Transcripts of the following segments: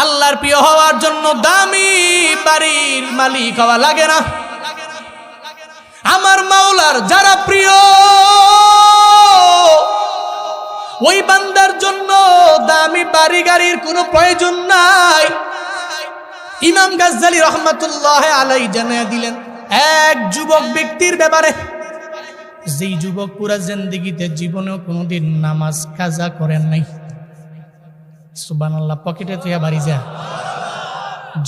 আল্লাহর প্রিয় হওয়ার জন্য দামি বাড়ির মালিক হওয়া লাগে না। আমার মাওলার যারা প্রিয় ওই বান্দার জন্য দামি বাড়ি গাড়ির কোনো প্রয়োজন নাই। ইমাম গাজ্জালী রহমাতুল্লাহ আলাইহি জানিয়ে দিলেন এক যুবক ব্যক্তির ব্যাপারে, যেই যুবক পুরা জিন্দেগিতে জীবনেও কোনোদিন নামাজ কাজা করেন নাই। সুবহানাল্লাহ, পকেটে তুই বাড়ি যা।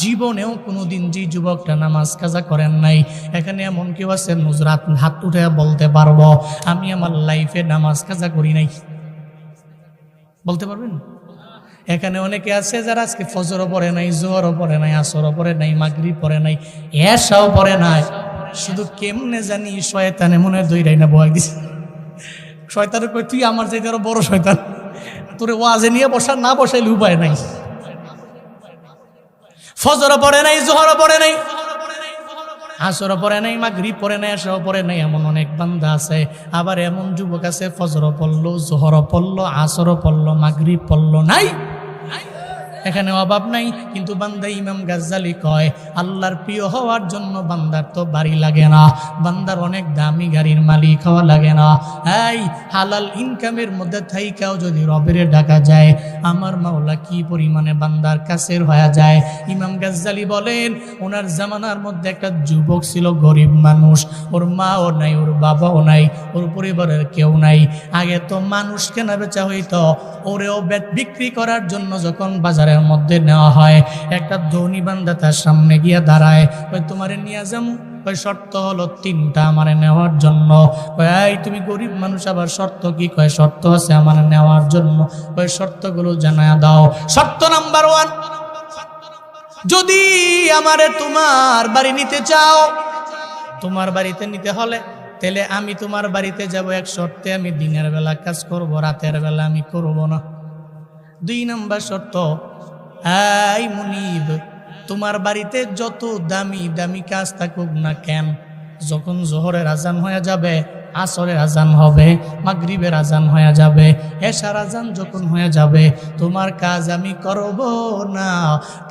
জীবনেও কোনোদিন যে যুবকটা নামাজ কাজা করেন নাই, এখানে এমন কেউ আছে নুজরাত হাত উঠে বলতে পারবো আমি আমার লাইফে নামাজ কাজা করি নাই? বলতে পারবেন? এখানে অনেকে আছে যারা আজকে ফজরও পড়ে নাই, জোহরও পড়ে নাই, আসরও পড়ে নাই, মাগরিব পড়ে নাই, এশাও পড়ে নাই, শুধু কেমনে জানি শয়তানে মনে হয় দইরাই না বয় দিছে। শয়তানের কই তুই আমার চাইতে আরো বড় শয়তান, তোরে ওয়াজে নিয়ে বসা না বসাইলে উপায় নাই। ফজরও পড়ে নাই, জোহরও পড়ে নাই, আসরও পড়ে নাই, মাগরিব পড়ে নাই, এশাও পড়ে নাই, এমন অনেক বান্দা আছে। আবার এমন যুবক আছে ফজরও পড়লো, জোহরও পড়লো, আসরও পড়লো, মাগরিব পড়লো, নাই এখানে অভাব নাই। কিন্তু বান্দা ইমাম গাজ্জালী কয় আল্লাহর প্রিয় হওয়ার জন্য বান্দার তো বাড়ি লাগে না, বান্দার অনেক দামি গাড়ির মালিক হওয়া লাগে না। এই হালাল ইনকামের মধ্যে থাইকাও যদি রবের ডাকা যায়, আমার মাওলা কি পরিমাণে বান্দার কাছের হয়ে যায়। ইমাম গাজ্জালী বলেন ওনার জামানার মধ্যে একটা যুবক ছিল, গরিব মানুষ, ওর মাও নাই, ওর বাবাও নাই, ওর পরিবারের কেউ নাই। আগে তো মানুষ কেনা বেচা হইতো, ওরেও বিক্রি করার জন্য যখন বাজারে মধ্যে নেওয়া হয়, একটা ধনী বান্দা তার সামনে গিয়ে দাঁড়ায়, ওই তোমারে নিয়ে যাবো, ওই শর্ত হলো 3টা আমারে নেওয়ার জন্য। এই তুমি গরিব মানুষ, আবার শর্ত কি? কয় শর্ত আছে আমারে নেওয়ার জন্য, ওই শর্তগুলো জানায়া দাও। শর্ত নাম্বার 1, যদি আমারে তোমার বাড়ি নিতে চাও, তোমার বাড়িতে নিতে হলে তাহলে আমি তোমার বাড়িতে যাব এক শর্তে, আমি দিনের বেলা কাজ করব, রাতের বেলা আমি করব না। 2 নাম্বার শর্ত, এই মুনিব, তোমার বাড়িতে যত দামি দামি কাজ থাকুক না কেন, যখন জোহরের আজান হয়ে যাবে, আসরের আজান হবে, মাগরিবের আজান হয়ে যাবে, এশার আজান যখন হয়ে যাবে, তোমার কাজ আমি করব না।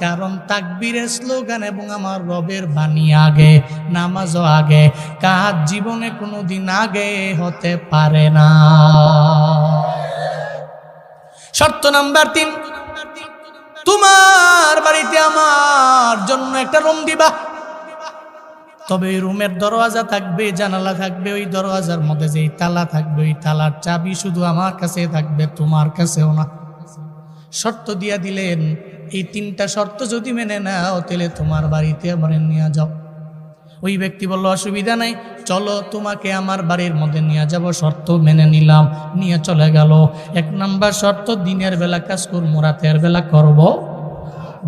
কারণ তাকবীরের স্লোগান এবং আমার রবের বাণী আগে, নামাজও আগে, কাজ জীবনে কোনোদিন আগে হতে পারে না। শর্ত নাম্বার 3, তোমার বাড়িতে আমার জন্য একটা রুম দিবা, তবে ওই রুমের দরওয়াজা থাকবে, জানালা থাকবে, ওই দরওয়াজার মধ্যে যেই তালা থাকবে, ওই তালার চাবি শুধু আমার কাছে থাকবে, তোমার কাছেও না। শর্ত দিয়া দিলেন এই 3টা শর্ত যদি মেনে নাও তাহলে তোমার বাড়িতে আমার নিয়ে যাও। ওই ব্যক্তি বলল অসুবিধা নাই, চলো তোমাকে আমার বাড়ির মধ্যে নিয়ে যাব। শর্ত মেনে নিলাম, নিয়ে চলে গেল। 1 নাম্বার শর্ত, দিনের বেলা কাজ করবো, রাতের বেলা করব।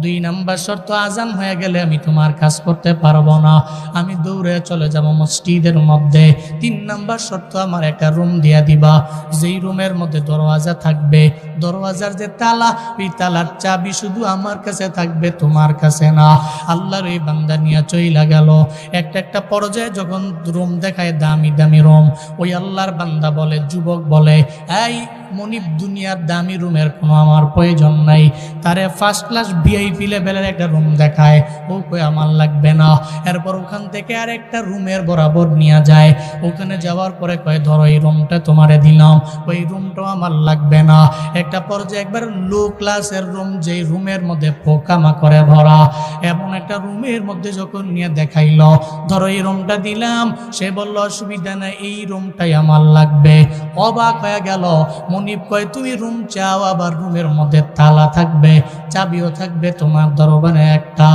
2 নাম্বার শর্ত, আজান হয়ে গেলে আমি তোমার কাজ করতে পারবো না, আমি দৌড়ে চলে যাব মসজিদের মধ্যে। 3 নাম্বার শর্ত, আমার একটা রুম দিয়া দিবা, যেই রুমের মধ্যে দরওয়াজা থাকবে, দরওয়াজার যে তালা, ওই তালার চাবি শুধু আমার কাছে থাকবে, তোমার কাছে না। আল্লাহর এই বান্দা নিয়ে চইলা গেল। একটা পর্যায়ে যখন রুম দেখায় দামি দামি রুম, ওই আল্লাহর বান্দা বলে, যুবক বলে, এই মনিব, দুনিয়ার দামি রুমের কোনো আমার প্রয়োজন নাই, তারে ফার্স্ট ক্লাস ভিআইপি লেভেলের একটা রুম দেখায়, ও কই আমার লাগবে না। এরপর ওখান থেকে আর একটা রুমের বরাবর নিয়ে যায়, ওখানে যাওয়ার পরে কয় ধরো এই রুমটা তোমারে দিলাম, ওই রুমটাও আমার লাগবে না। একটা পর্যায়ে একবার লো ক্লাসের রুম, যেই রুমের মধ্যে পোকামাকড়ে ভরা, এমন একটা রুমের মধ্যে যখন নিয়ে দেখাইল, ধরো এই রুমটা দিলাম, সে বলল অসুবিধা নাই, এই রুমটাই আমার লাগবে। অবাক হয়ে গেল। মনিব কয় তুমি রুম চাও, আবার রুমের মধ্যে তালা থাকবে, চাবিও থাকবে তোমার দরবারে একটা।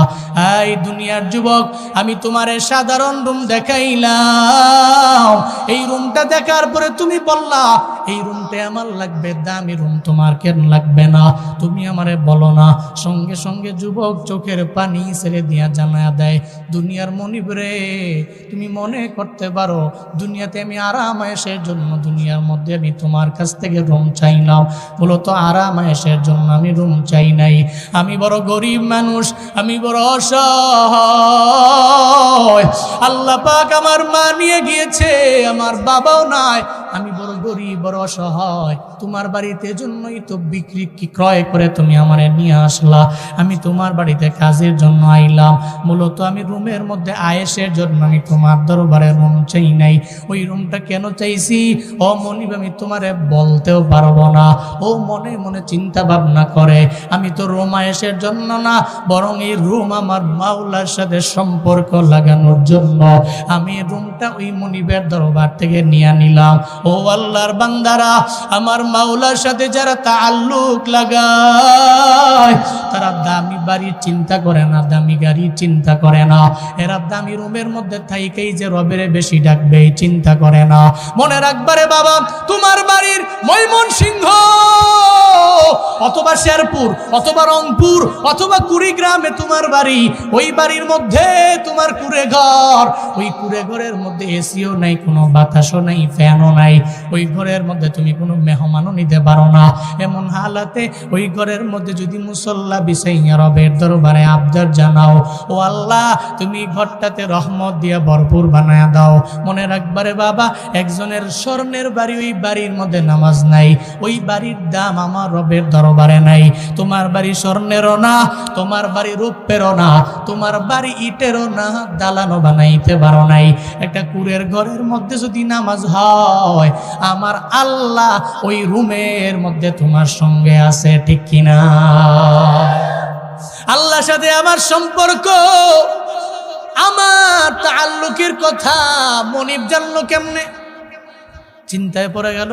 এই দুনিয়ার যুবক, আমি তোমারে সাধারণ রুম দেখাইলাম, এই রুমটা দেখার পরে তুমি বললা এই রুমটা আমার লাগবে, দামি রুম তোমার কেন লাগবে না, তুমি আমারে বলো না। সঙ্গে সঙ্গে যুবক চোখের পানি ছেড়ে দিয়া জানায়া দেয়, দুনিয়ার মনিব রে, তুমি মনে করতে পারো দুনিয়াতে আমি আরাম আয়েশের জন্য দুনিয়ার মধ্যে আমি তোমার কাছ থেকে রুম চাইলাম, বলো তো আরাম আয়েশের জন্য আমি রুম চাই নাই। আমি বড় গরিব মানুষ, আমি বড় অসহায়, আল্লাহ পাক আমার মা নিয়ে গিয়েছে, আমার বাবাও নাই, আমি বড় গরিব বড় অসহায়, তোমার বাড়িতে জন্যই তো ক্রয় করে তুমি আমারে নিয়ে আসলা। আমি তোমার বাড়িতে কাজের জন্য আইলাম, মূলত আমি রুমের মধ্যে আয়েশের জন্য আমি তোমার দরবারে রুম চাই নাই। ওই রুমটা কেন চাইছি ও মনিব আমি তোমারে বলতেও পারবো না। ও মনে মনে চিন্তা ভাবনা করে, আমি তো রুম আয়েশের জন্য না, বরং এই রুম আমার মাওলার সাথে সম্পর্ক লাগানোর জন্য আমি রুমটা ওই মনিবের দরবার থেকে নিয়ে নিলাম। ও আল্লাহর বান্দারা, আমার মাওলার সাথে যারা তাআল্লুক লাগায় তারা দামি বাড়ির চিন্তা করে না, দামি গাড়ির চিন্তা করে না, এরা দামি রুমের মধ্যে থাইকেই যে রবের বেশি ডাকবে এই চিন্তা করে না। মনে রাখবারে বাবা, তোমার বাড়ির ময়মনসিংহ অথবা শেরপুর অথবা রংপুর অথবা কুড়িগ্রামে তোমার বাড়ি, ওই বাড়ির মধ্যে তোমার কুড়ে ঘর, ওই কুড়ে ঘরের মধ্যে এসিও নাই, কোনো বাতাসও নাই, ফ্যানও নাই, ওই ঘরের মধ্যে তুমি কোনো মেহমানও নিতে পারো না। এমন হালাতে ওই ঘরের মধ্যে যদি মুসল্লা বিছাইয়া রবের দরবারে আবদার জানাও, ও আল্লাহ তুমি ঘরটাতে রহমত দিয়া ভরপুর বানায়া দাও। মনে রাখবারে বাবা, একজনের স্বর্ণের বাড়ি, ওই বাড়ির মধ্যে নামাজ নাই, ওই বাড়ির দাম আমার রবের দরবারে নাই। তোমার বাড়ি স্বর্ণেরও না, তোমার বাড়ি রূপেরও না, তোমার বাড়ি ইটেরও না, দালানও বানাইতে পারো নাই। একটা কুড়ের ঘরের মধ্যে যদি নামাজ হয়, আমার আল্লাহ ওই রুমের মধ্যে তোমার সঙ্গে আছে, ঠিক কিনা? আল্লাহর সাথে আমার সম্পর্ক, আমার তাআল্লুকের কথা মনিব জানলো কেমনে? চিন্তায় পড়ে গেল।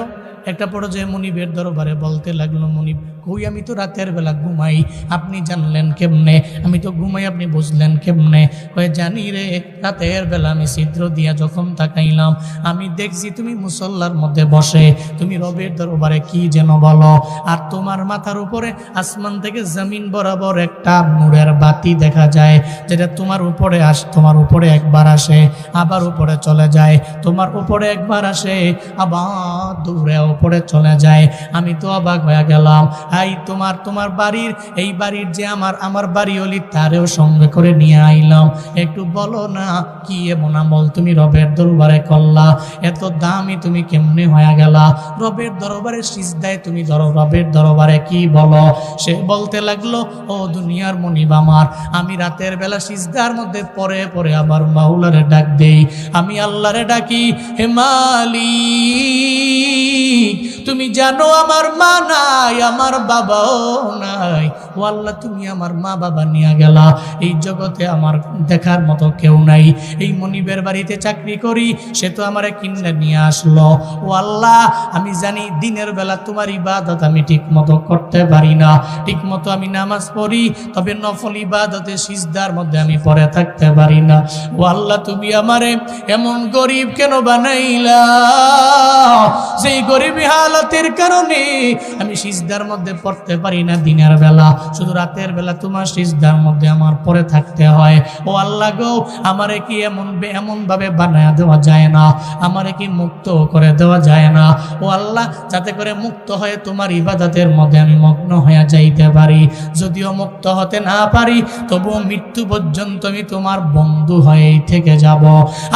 একটা পর্যায়ে মনিবের দরবারে বলতে লাগলো, মনিব কই, আমি তো রাতের বেলা ঘুমাই, আপনি জানলেন কেমনে? আমি তো ঘুমাই, আপনি বুঝলেন কেমনে? কয়ে জানি রে, রাতের বেলা আমি ছিদ্র দিয়া যখন তাকাইলাম, আমি দেখছি তুমি মুসল্লার মধ্যে বসে তুমি রবের দরবারে কি যেন বলো, আর তোমার মাথার উপরে আসমান থেকে জমিন বরাবর একটা নূরের বাতি দেখা যায়, যেটা তোমার উপরে একবার আসে, আবার উপরে চলে যায়, তোমার উপরে একবার আসে, আবার দূরে উপরে চলে যায়। আমি তো অবাক হয়ে গেলাম, এই তোমার বাড়ির, এই বাড়ির যে আমার বাড়ি অলি, তারেও সঙ্গে করে নিয়ে আইলাম, একটু বলো না কি এমন আমল তুমি রবের দরবারে করলা, এত দামি তুমি কেমনে হয়ে গেলা, রবের দরবারে সিজদায় তুমি রবের দরবারে কি বলো? সে বলতে লাগলো, ও দুনিয়ার মনিব আমার, আমি রাতের বেলা সিজদার মধ্যে পরে পরে আমার মাওলারে ডাক দেই, আমি আল্লাহরে ডাকি, হে মালিক তুমি জানো আমার মা নাই, আমার বাবাও নাই, ও আল্লাহ তুমি আমার মা বাবা নিয়ে গেলা, এই জগতে আমার দেখার মতো কেউ নাই, এই মনিবের বাড়িতে চাকরি করি, সে তো আমারে কিনে নিয়ে আসলো, ও আল্লাহ আমি জানি দিনের বেলা তোমার ইবাদত আমি ঠিক মতো করতে পারি না, ঠিক মতো আমি নামাজ পড়ি, তবে নফল ইবাদতে সিজদার মধ্যে আমি পড়ে থাকতে পারি না, ও আল্লাহ তুমি আমারে এমন গরিব কেন বানাইলা, যেই গরিবী হালাতের কারণে আমি সিজদার মধ্যে পড়তে পারি না দিনের বেলা, শুধু রাতের বেলা তোমার সিজদার মধ্যে আমার পড়ে থাকতে হয়। ও আল্লাহ গো, আমারে কি এমন ভাবে বানায়া দেওয়া যায় না, আমারে কি মুক্ত করে দেওয়া যায় না, ও আল্লাহ যাতে করে মুক্ত হয়ে তোমার ইবাদতের মধ্যে আমি মগ্ন হয়ে যাইতে পারি, যদিও মুক্ত হতে না পারি তবুও মৃত্যু পর্যন্ত আমি তোমার বন্ধু হয়েই থেকে যাব।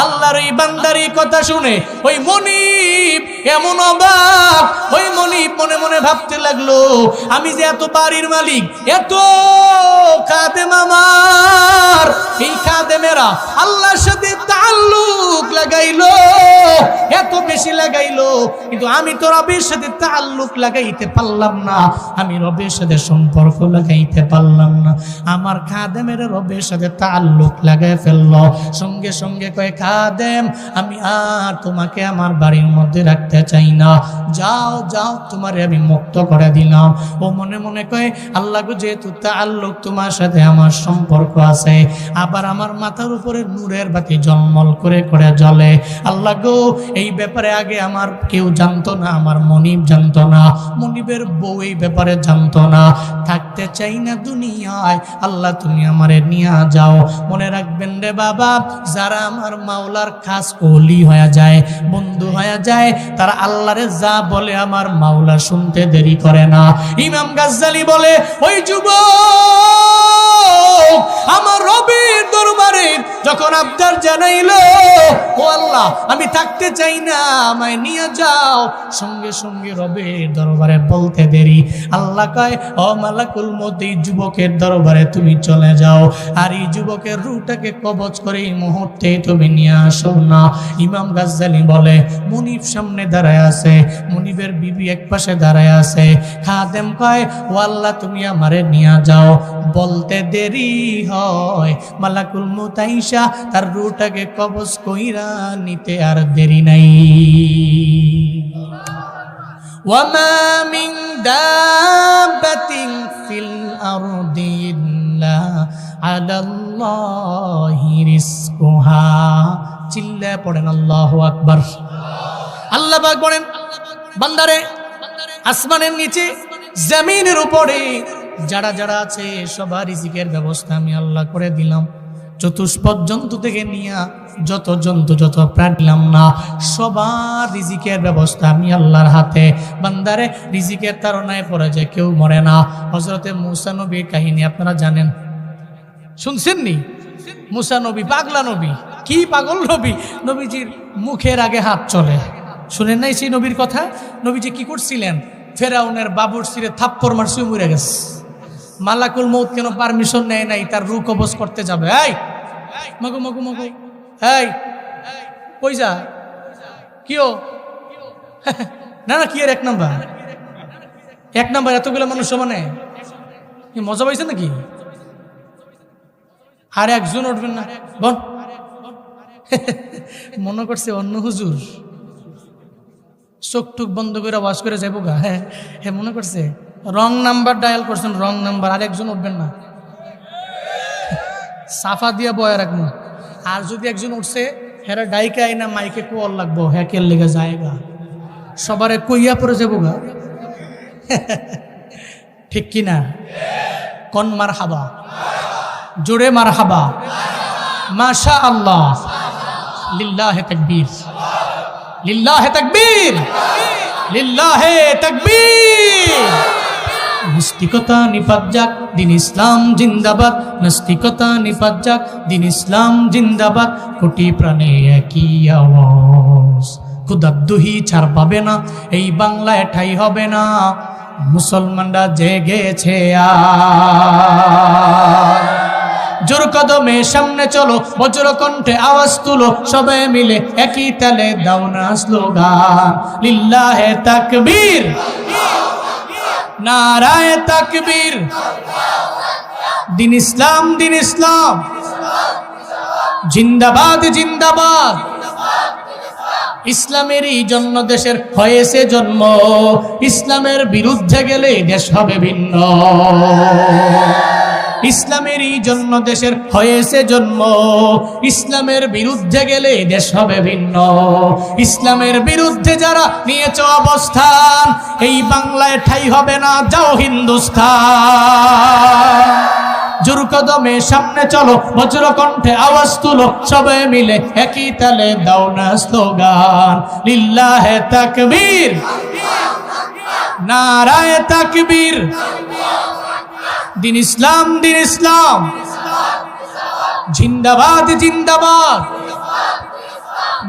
আল্লাহর এই বান্দার এই কথা শুনে ওই মনিব এমন অবাক, ওই মনিব মনে মনে ভাবতে লাগলো, আমি যে এত বাড়ির মালিক, এত খাদেম আমার, এই খাদেমেরা আল্লাহর সাথে তাআল্লুক লাগাইলো, এত বেশি লাগাইলো, কিন্তু আমি তো রবের সাথে তাআল্লুক লাগাইতে পারলাম না, আমি রবের সাথে সম্পর্ক লাগাইতে পারলাম না, আমার খাদেমেরা রবের সাথে তাআল্লুক লাগাই ফেললো। সঙ্গে সঙ্গে কয়, খাদেম আমি আর তোমাকে আমার বাড়ির মধ্যে রাখতে চাই না, যাও যাও তোমারে আমি মুক্ত করে দিলাম। ও মনে মনে কয়, আল্লাহ গো যেহেতু তাআল্লুক তোমার সাথে আমার সম্পর্ক আছে, আবার আমার মাথার উপরে নূরের বাতি জলমল করে করে জ্বলে, আল্লাহ গো এই ব্যাপারে আগে আমার কেউ জানতো না, আমার মনিব জানতো না, মনিবের বউ এই ব্যাপারে জানতো না, থাকতে চাই না দুনিয়ায়, আল্লাহ তুমি আমারে নিয়ে যাও। মনে রাখবেন রে বাবা, যারা আমার মাওলার খাস ওলি হয়ে যায়, বন্ধু হয়ে যায়, তারা আল্লাহরে যা বলে আমার মাওলা শুনতে দেরি করে না। ইমাম গাজ্জালি বলে, ওই যুবক আমার রবের দরবারে যখন আবদার জানাইলো, ও আল্লাহ আমি থাকতে চাই না, আমায় নিয়ে যাও। সঙ্গে সঙ্গে রবের দরবারে বলতে দেরি, আল্লাহ কয় ও মালাকুল মউত, এই যুবকের দরবারে তুমি চলে যাও, আর এই যুবকের রূহটাকে কবজ করে এই মুহূর্তে তুমি নিয়ে আসো না। ইমাম গাজ্জালী বলে, মুনিব সামনে দাঁড়ায় আছে, মুনিবের বিবি এক পাশে দাঁড়ায় আছে। খাদেম কয় ও আল্লাহ তুমি আমারে নিয়ে যাও। বলতে দেরি হয়, মালাকুল মউত আইসা তার রূহটাকে কবজ কইরা নিতে আর দেরি নাই। ওয়ামা মিন দাব্বাতিন ফিল আরদি ইল্লা আলাল্লাহি রিজকুহা। চিল্লায় পড়েন আল্লাহু আকবার। আল্লাহ পাক বলেন, বান্দারে আসমানের নিচে জমিনের উপরে যারা যারা আছে সবার রিজিকের ব্যবস্থা আমি আল্লাহ করে দিলাম। চতুষ্পদ জন্তু থেকে নিয়ে যত জন্তু যত প্রাণ দিলাম না, সবার রিজিকের ব্যবস্থা আমি আল্লাহর হাতে। বান্দারে রিজিকের তাড়নায় পড়ে যায়, কেউ মরে না। হযরতে মূসা নবীর কাহিনী আপনারা জানেন, শুনছেননি? মূসা নবী পাগলা নবী, কি পাগল নবী, নবীজির মুখের আগে হাত চলে। শুনেন নাই সেই নবীর কথা? নবীজি কি করছিলেন? ফেরাউনের বাবুর সিরে থাপ্পড় মারছে, মরে গেছে। মালাকুল মউত কেন পারমিশন নেয় নাই তার রূহ কবজ করতে যাবে? এই মগু মগু মগু, এই কই যা, কিও না না, কি এর এক নাম্বার, এক নাম্বার এতগুলো মানুষ সমানে কি মজা পাইছে নাকি? আর একজন উঠবেন না বল। মনে করছে অন্য হুজুর, চোখ টুক বন্ধ করে ওয়াজ করে যাইব গা। হ্যাঁ হ্যাঁ, মনে করছে রং নাম্বার ডায়াল করছেন, রং নাম্বার। আর একজন উঠবেন না, সাফা দিয়া বয়া রাখবো। আর যদি একজন উঠছে হেরা ডাইকে আইনা মাইকে কোয়াল লাগবো, হ্যাঁ কে লেগে যায়গা, সবারে কইয়া পরে যাবো গা। ঠিক কিনা? কন মার হাবা, জোরে মার হাবা, মাশা আল্লাহ, লিল্লাহে তাকবীর, লিল্লাহে তাকবীর, লিল্লাহে তাকবীর। নাস্তিকতা নিপাত যাক, দিন ইসলাম জিন্দাবাদ। নাস্তিকতা নিপাত যাক, দিন ইসলাম জিন্দাবাদ। কোটি প্রাণে একই আওয়াজ, ক্ষুধাদ্দুহি ছাড় পাবে না, এই বাংলায় ঠাই হবে না। মুসলমানরা জেগেছে আর, জোর কদমে সামনে চলো, বজ্র কণ্ঠে আওয়াজ তুলো, সবাই মিলে একই তালে দাও না স্লোগান, লিল্লাহে তাকবীর, নারায়ে তাকবীর। দিন ইসলাম, দিন ইসলাম জিন্দাবাদ, জিন্দাবাদ। ইসলামেরই জন্য দেশের হয়েছে জন্ম, ইসলামের বিরুদ্ধে গেলে দেশ হবে ভিন্ন। ইসলামেরই জন্য দেশের হয়েছে জন্ম, ইসলামের বিরুদ্ধে গেলে দেশ হবে ভিন্ন। ইসলামের বিরুদ্ধে যারা নিয়েছ অবস্থান, এই বাংলায় ঠাই হবে না, যাও হিন্দুস্তান। জোর কদমে সামনে চলো, বজ্র কণ্ঠে আওয়াজ তুলো, সবাই মিলে একই তালে দাও না স্লোগান, লিল্লাহে তাকবীর, নারায়ে তাকবীর। দিন ইসলাম, দিন ইসলাম জিন্দাবাদ, জিন্দাবাদ।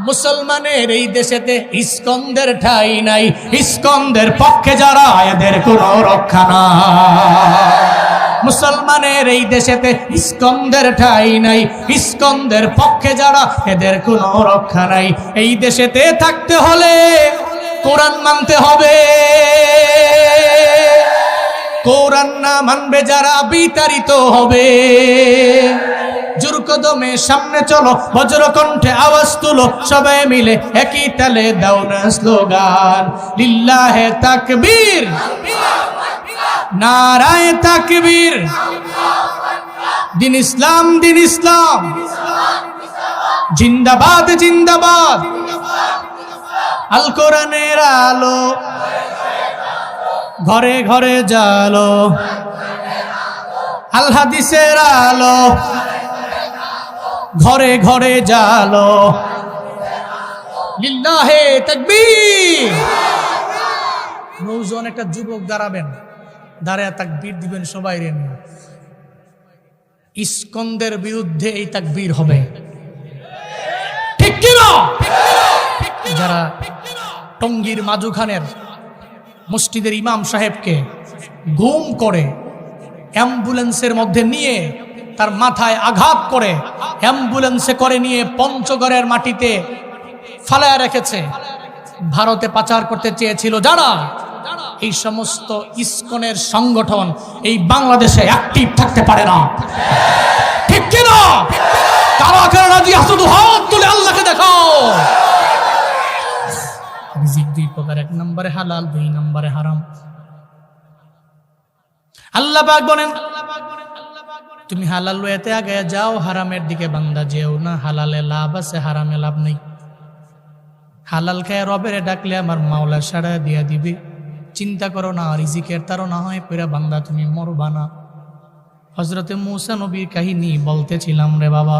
মুসলমানের এই দেশেতে ইস্কন্দের ঠাই নাই, ইস্কন্দের পক্ষে যারা এদের কোনো রক্ষা নাই। মুসলমানের এই দেশেতে ইস্কন্দের ঠাই নাই, ইস্কন্দের পক্ষে যারা এদের কোনো রক্ষা নাই। এই দেশেতে থাকতে হলে কোরআন মানতে হবে, কোরআন না মানবে যারা বিতাড়িত হবে। জোর কদমে সামনে চলো, বজ্র কণ্ঠে আওয়াজ তুলো, সবাই মিলে একই তালে দাও না স্লোগান, লিল্লাহে তাকবীর, নারায়ে তাকবীর। দিন ইসলাম, দিন ইসলাম জিন্দাবাদ, জিন্দাবাদ। আল কোরআনের আলো ঘরে ঘরে জালো, আল হাদিসের আলো ঘরে ঘরে জালো, লিল্লাহে তাকবীর। নৌজন একটা যুবক দাঁড়াবেন, দাঁড়ায় তাকবীর দিবেন সবাই রে। ইস্কন্দের বিরুদ্ধে এই তাকবীর হবে, ঠিক কি না? যারা টঙ্গীর মাজুখানের মসজিদের ইমাম সাহেবকে গুম করে অ্যাম্বুলেন্সের মধ্যে নিয়ে তার মাথায় আঘাত করে অ্যাম্বুলেন্সে করে নিয়ে পঞ্চগড়ের মাটিতে ফালায়া রেখেছে, ভারতে পাচার করতে চেয়েছিল যারা, এই সমস্ত ইসকনের সংগঠন এই বাংলাদেশে অ্যাক্টিভ থাকতে পারে না। ঠিক কিনা? কারা কারা রাজি আছো? হাত তুলে আল্লাহকে দেখাও। রিজিক দুই প্রকার, এক নম্বরে হালাল, দুই নম্বরে হারাম। আল্লাহ পাক বলেন তুমি হালাল লইতে আগে যাও, হারামের দিকে বান্দা যেও না। হালালে লাভ আছে, হারামে লাভ নেই। হালাল খেয়ে রবেরে ডাকলে আমার মাওলা সাড়া দিয়া দিবে। চিন্তা করো না রিজিকের তারও না হয় পুরা বান্দা তুমি মরবা না। হযরতে মূসা নবীর কাহিনী বলতেছিলাম রে বাবা।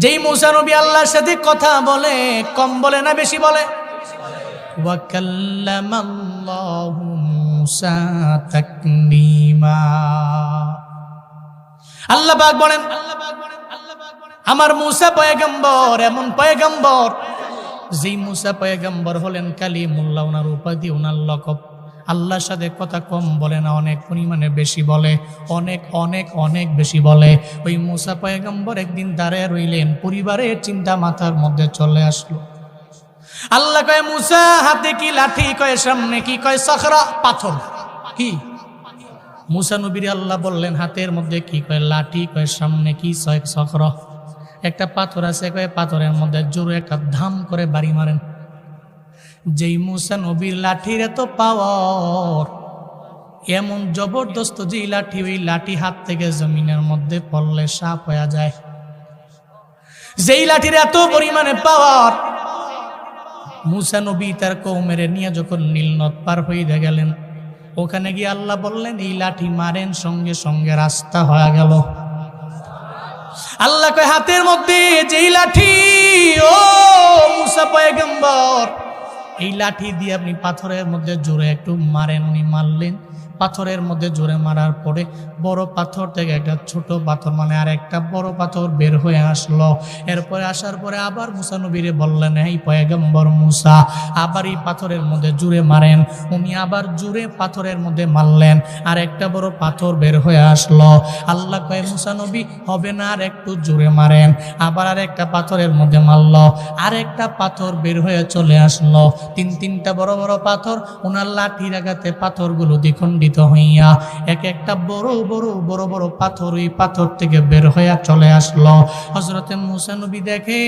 যেই মূসা নবী আল্লাহর সাথে কথা বলে, কম বলে না বেশি বলে? ওয়া কাল্লামাল্লাহু মূসা তাকলিমা। আল্লাহ পাক বলেন আমার মূসা পয়গম্বর, এমন পয়গম্বর যেই মূসা পয়গম্বর হলেন কালিমুল্লাহ, ওনার উপাধি, ওনার লকব। আল্লাহর সাথে কথা কম বলে না, অনেক পরিমাণে বেশি বলে, অনেক অনেক অনেক বেশি বলে। ওই মূসা পয়গম্বর একদিন দাঁড়ায় রইলেন, পরিবারের চিন্তা মাথার মধ্যে চলে আসলো। আল্লাহ কয় মূসা হাতে কি লাঠি? কয় সামনে কি? কয় সখরা, পাথর। কি? মূসা নবীর আল্লাহ বললেন হাতের মধ্যে কি? কয় লাঠি। কয় সামনে কি? সখরা। একটা পাথর আছে, কয় পাথরের মধ্যে জোরে একটা ধাম করে বাড়ি মারেন। যেই মূসা নবীর লাঠির এত পাওয়ার, এমন জবরদস্ত যেই লাঠি, ওই লাঠি হাত থেকে জমিনের মধ্যে পড়লে সাপ হয়ে যায়। যেই লাঠির এত পরিমাণে পাওয়ার, মূসা নবী তার কওমের নিয়ে যখন নীল নদ পার হয়ে গেলেন, ওখানে গিয়ে আল্লাহ বললেন এই লাঠি মারেন, সঙ্গে সঙ্গে রাস্তা হয়ে গেল। আল্লাহ কয় হাতের মধ্যে যেই লাঠি, ও মূসা পয়গম্বর, এই লাঠি দিয়ে আপনি পাথরের মধ্যে জোরে একটু মারেন। উনি মারলেন। পাথরের মধ্যে জোরে মারার পরে বড় পাথর থেকে একটা ছোট পাথর, মানে আর একটা বড় পাথর বের হয়ে আসলো। এরপরে আসার পরে আবার মূসা নবীরে বললেন এই পয়গম্বর মূসা, আবার এই পাথরের মধ্যে জোরে মারেন। উনি আবার জোরে পাথরের মধ্যে মারলেন, আর একটা বড় পাথর বের হয়ে আসলো। আল্লাহ কয় মূসা নবী হবে না, আর একটু জোরে মারেন। আবার আর একটা পাথরের মধ্যে মারল, আর একটা পাথর বের হয়ে চলে আসলো। তিনটা বড় বড় পাথর, ওনার লাঠির আঘাতে পাথরগুলো দ্বিখণ্ডিত হইয়া এক একটা বড় বড় বড় বড় পাথর ওই পাথর থেকে বের হইয়া চলে আসলো। হযরতে মূসা নবী দেখে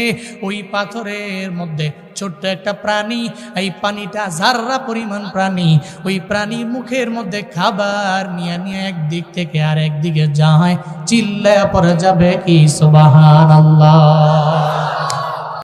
ওই পাথরের মধ্যে ছোট্ট একটা প্রাণী, এই প্রাণীটা জাররা পরিমাণ প্রাণী। ওই প্রাণীর মুখের মধ্যে খাবার নিয়ে নিয়ে একদিক থেকে আর একদিকে যায়, চিল্লায়া পড়ে যাবে কি সুবহানাল্লাহ।